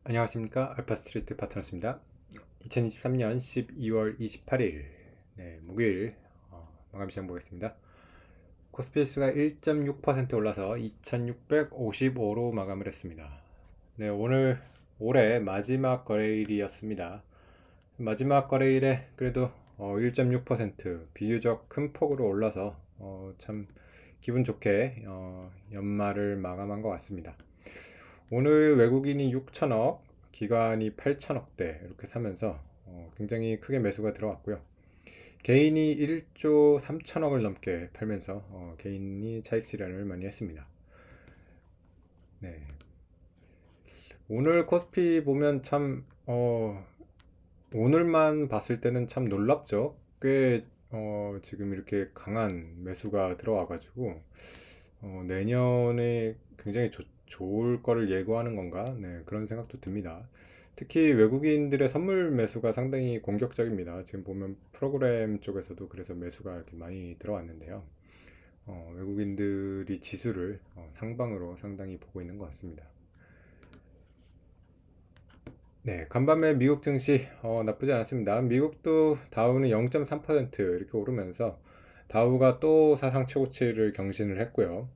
안녕하십니까, 알파스트리트 파트너스입니다. 2023년 12월 28일 목요일 마감 시장 보겠습니다. 코스피 지수가 1.6% 올라서 2655로 마감을 했습니다. 오늘 올해 마지막 거래일이었습니다. 마지막 거래일에 그래도 1.6% 비교적 큰 폭으로 올라서 참 기분 좋게 연말을 마감한 것 같습니다. 오늘 외국인이 6천억, 기관이 8천억대 이렇게 사면서 굉장히 크게 매수가 들어왔고요. 개인이 1조 3천억을 넘게 팔면서 개인이 차익 실현을 많이 했습니다. 네. 오늘 코스피 보면 참 오늘만 봤을 때는 참 놀랍죠. 꽤 지금 이렇게 강한 매수가 들어와가지고 내년에 굉장히 좋을 거를 예고하는 건가? 네, 그런 생각도 듭니다. 특히 외국인들의 선물 매수가 상당히 공격적입니다. 지금 보면 프로그램 쪽에서도 그래서 매수가 이렇게 많이 들어왔는데요. 외국인들이 지수를 상방으로 상당히 보고 있는 것 같습니다. 네, 간밤에 미국 증시 나쁘지 않았습니다. 미국도 다우는 0.3% 이렇게 오르면서 다우가 또 사상 최고치를 경신을 했고요.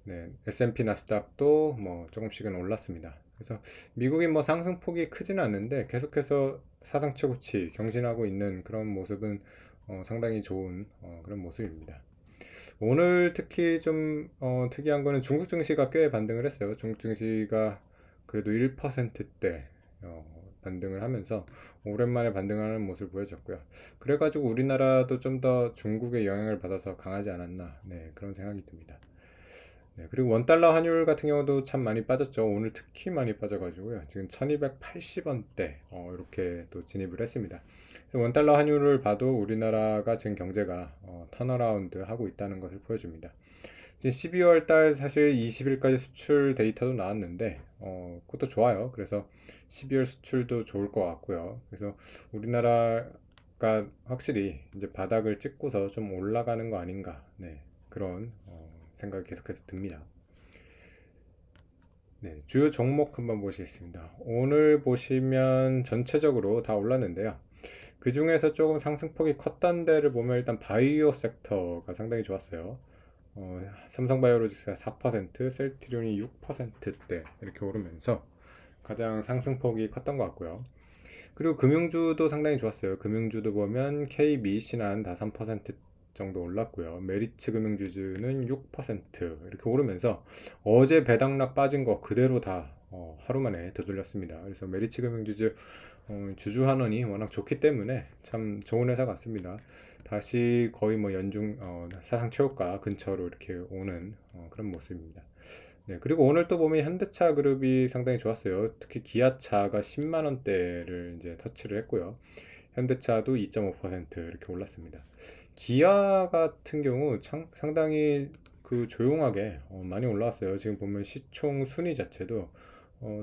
네, S&P 나스닥도 뭐 조금씩은 올랐습니다. 그래서 미국이 뭐 상승폭이 크지는 않는데 계속해서 사상 최고치 경신하고 있는 그런 모습은 상당히 좋은 그런 모습입니다. 오늘 특히 좀 특이한 거는 중국 증시가 꽤 반등을 했어요. 중국 증시가 그래도 1%대 반등을 하면서 오랜만에 반등하는 모습을 보여줬고요. 그래가지고 우리나라도 좀 더 중국의 영향을 받아서 강하지 않았나, 네, 그런 생각이 듭니다. 네, 그리고 원달러 환율 같은 경우도 참 많이 빠졌죠. 오늘 특히 많이 빠져가지고요. 지금 1280원대 이렇게 또 진입을 했습니다. 그래서 원달러 환율을 봐도 우리나라가 지금 경제가 턴어라운드 하고 있다는 것을 보여줍니다. 지금 12월 달 사실 20일까지 수출 데이터도 나왔는데 그것도 좋아요. 그래서 12월 수출도 좋을 것 같고요. 그래서 우리나라가 확실히 이제 바닥을 찍고서 좀 올라가는 거 아닌가. 네, 그런 생각이 계속해서 듭니다. 네, 주요 종목 한번 보시겠습니다. 오늘 보시면 전체적으로 다 올랐는데요. 그 중에서 조금 상승폭이 컸던 데를 보면 일단 바이오 섹터가 상당히 좋았어요. 삼성바이오로직스가 4%, 셀트리온이 6%대 이렇게 오르면서 가장 상승폭이 컸던 것 같고요. 그리고 금융주도 상당히 좋았어요. 금융주도 보면 KB, 신한 다 3% 정도 올랐고요. 메리츠 금융주주는 6% 이렇게 오르면서 어제 배당락 빠진 거 그대로 다 하루 만에 되돌렸습니다. 그래서 메리츠 금융주주 주주 환원이 워낙 좋기 때문에 참 좋은 회사 같습니다. 다시 거의 뭐 연중 사상 최고가 근처로 이렇게 오는 그런 모습입니다. 네, 그리고 오늘 또 보면 현대차 그룹이 상당히 좋았어요. 특히 기아차가 10만 원대를 이제 터치를 했고요. 현대차도 2.5% 이렇게 올랐습니다. 기아 같은 경우 상당히 그 조용하게 많이 올라왔어요. 지금 보면 시총 순위 자체도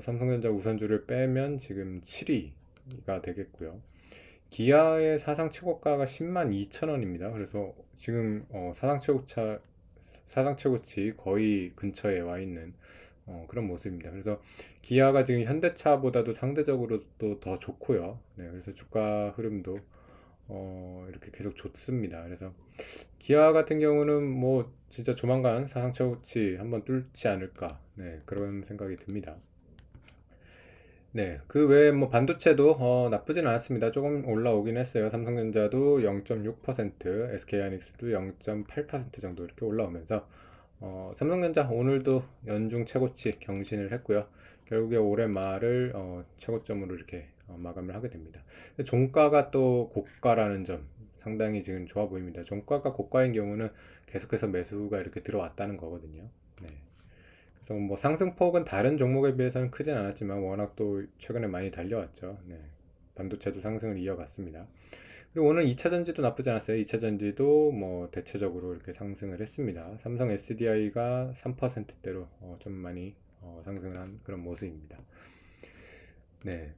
삼성전자 우선주를 빼면 지금 7위가 되겠고요. 기아의 사상 최고가가 10만 2천 원입니다. 그래서 지금 사상 최고치 거의 근처에 와 있는 그런 모습입니다. 그래서 기아가 지금 현대차보다도 상대적으로 또 더 좋고요. 네, 그래서 주가 흐름도 이렇게 계속 좋습니다. 그래서 기아 같은 경우는 뭐 진짜 조만간 사상 최고치 한번 뚫지 않을까, 네, 그런 생각이 듭니다. 네, 그 외에 뭐 반도체도 나쁘진 않았습니다. 조금 올라오긴 했어요. 삼성전자도 0.6%, SK하이닉스도 0.8% 정도 이렇게 올라오면서 삼성전자 오늘도 연중 최고치 경신을 했고요. 결국에 올해 말을 최고점으로 이렇게 마감을 하게 됩니다. 종가가 또 고가라는 점 상당히 지금 좋아 보입니다. 종가가 고가인 경우는 계속해서 매수가 이렇게 들어왔다는 거거든요. 네. 그래서 뭐 상승폭은 다른 종목에 비해서는 크진 않았지만 워낙 또 최근에 많이 달려왔죠. 네. 반도체도 상승을 이어갔습니다. 그리고 오늘 2차전지도 나쁘지 않았어요. 2차전지도 뭐 대체적으로 이렇게 상승을 했습니다. 삼성 SDI가 3%대로 좀 많이 상승을 한 그런 모습입니다. 네.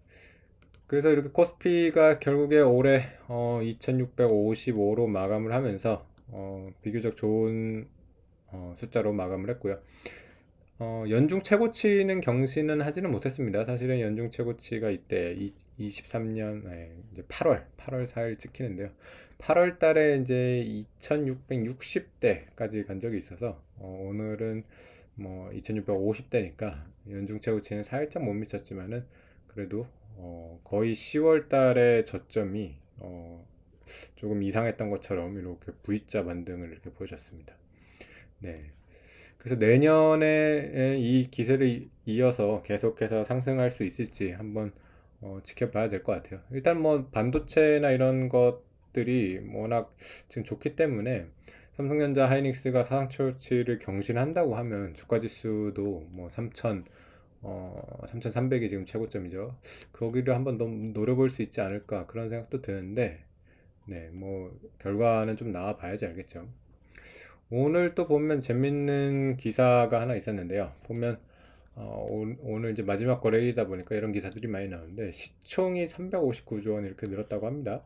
그래서 이렇게 코스피가 결국에 올해 2655로 마감을 하면서 비교적 좋은 숫자로 마감을 했고요. 연중 최고치는 경신은 하지는 못했습니다. 사실은 연중 최고치가 이때 23년 이제 8월 4일 찍히는데요. 8월 달에 이제 2660대까지 간 적이 있어서 오늘은 뭐 2650대니까 연중 최고치는 살짝 못 미쳤지만은 그래도 거의 10월 달에 저점이 조금 이상했던 것처럼 이렇게 V자 반등을 이렇게 보여줬습니다. 네. 그래서 내년에 이 기세를 이어서 계속해서 상승할 수 있을지 한번 지켜봐야 될 것 같아요. 일단 뭐 반도체나 이런 것들이 워낙 지금 좋기 때문에 삼성전자 하이닉스가 사상 최고치를 경신한다고 하면 주가 지수도 뭐 3,300이 지금 최고점이죠. 거기를 한번 노려볼 수 있지 않을까 그런 생각도 드는데 네, 뭐 결과는 좀 나와 봐야지 알겠죠. 오늘 또 보면 재밌는 기사가 하나 있었는데요. 보면 오늘 이제 마지막 거래일이다 보니까 이런 기사들이 많이 나오는데 시총이 359조 원 이렇게 늘었다고 합니다.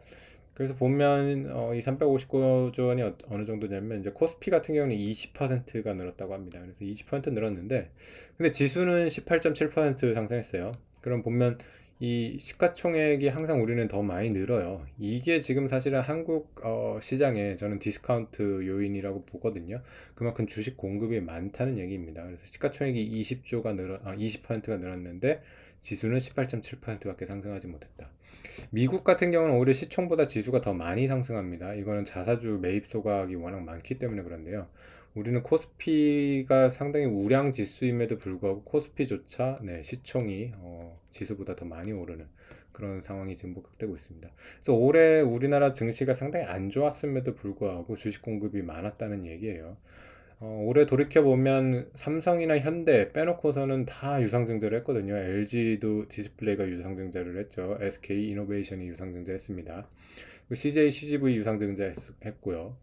그래서 보면 이 359조 원이 어느 정도냐면 이제 코스피 같은 경우는 20%가 늘었다고 합니다. 그래서 20% 늘었는데 근데 지수는 18.7% 상승했어요. 그럼 보면 이 시가총액이 항상 우리는 더 많이 늘어요. 이게 지금 사실은 한국 시장에 저는 디스카운트 요인이라고 보거든요. 그만큼 주식 공급이 많다는 얘기입니다. 그래서 시가총액이 20%가 늘었는데 지수는 18.7%밖에 상승하지 못했다. 미국 같은 경우는 오히려 시총보다 지수가 더 많이 상승합니다. 이거는 자사주 매입 소각이 워낙 많기 때문에 그런데요. 우리는 코스피가 상당히 우량 지수임에도 불구하고 코스피조차 시총이 지수보다 더 많이 오르는 그런 상황이 지금 목격되고 있습니다. 그래서 올해 우리나라 증시가 상당히 안 좋았음에도 불구하고 주식 공급이 많았다는 얘기예요. 올해 돌이켜보면 삼성이나 현대 빼놓고서는 다 유상증자를 했거든요. LG도 디스플레이가 유상증자를 했죠. SK 이노베이션이 유상증자 했습니다. CJ CGV 유상증자 했고요.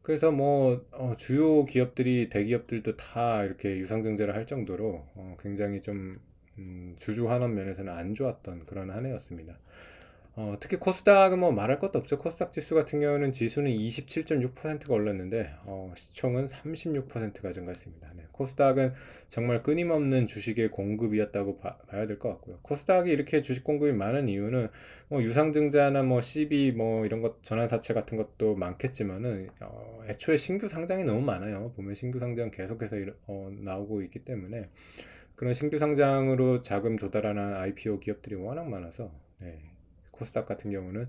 그래서 뭐 주요 기업들이 대기업들도 다 이렇게 유상증자를 할 정도로 굉장히 좀 주주 환원 면에서는 안 좋았던 그런 한 해였습니다. 특히 코스닥은 뭐 말할 것도 없죠. 코스닥 지수 같은 경우는 지수는 27.6%가 올랐는데 시총은 36%가 증가했습니다. 네, 코스닥은 정말 끊임없는 주식의 공급이었다고 봐야 될 것 같고요. 코스닥이 이렇게 주식 공급이 많은 이유는 뭐 유상증자나 뭐 CB 뭐 이런 것 전환사채 같은 것도 많겠지만은 애초에 신규 상장이 너무 많아요. 보면 신규 상장 계속해서 나오고 있기 때문에 그런 신규 상장으로 자금 조달하는 IPO 기업들이 워낙 많아서 네, 코스닥 같은 경우는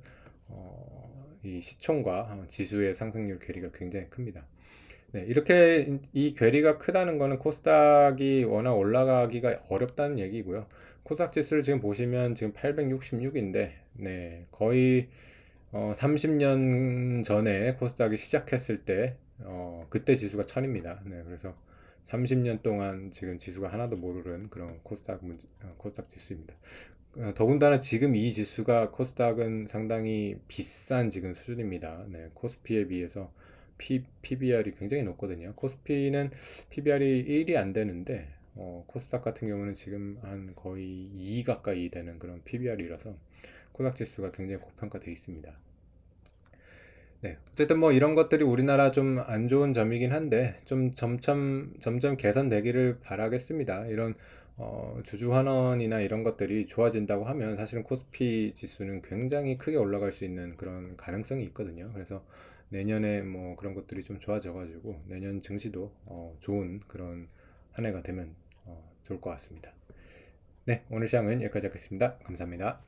이 시총과 지수의 상승률 괴리가 굉장히 큽니다. 네, 이렇게 이 괴리가 크다는 것은 코스닥이 워낙 올라가기가 어렵다는 얘기고요. 코스닥 지수를 지금 보시면 지금 866인데 네, 거의 30년 전에 코스닥이 시작했을 때 그때 지수가 1000입니다. 네, 그래서 30년 동안 지금 지수가 하나도 못 오른 그런 코스닥 지수입니다. 더군다나 지금 이 지수가 코스닥은 상당히 비싼 지금 수준입니다. 네, 코스피에 비해서 PBR이 굉장히 높거든요. 코스피는 PBR이 1이 안 되는데 코스닥 같은 경우는 지금 한 거의 2 가까이 되는 그런 PBR이라서 코스닥 지수가 굉장히 고평가되어 있습니다. 네, 어쨌든 뭐 이런 것들이 우리나라 좀 안 좋은 점이긴 한데 좀 점점 개선되기를 바라겠습니다. 이런 주주 환원이나 이런 것들이 좋아진다고 하면 사실은 코스피 지수는 굉장히 크게 올라갈 수 있는 그런 가능성이 있거든요. 그래서 내년에 뭐 그런 것들이 좀 좋아져가지고 내년 증시도 좋은 그런 한 해가 되면 좋을 것 같습니다. 네, 오늘 시장은 여기까지 하겠습니다. 감사합니다.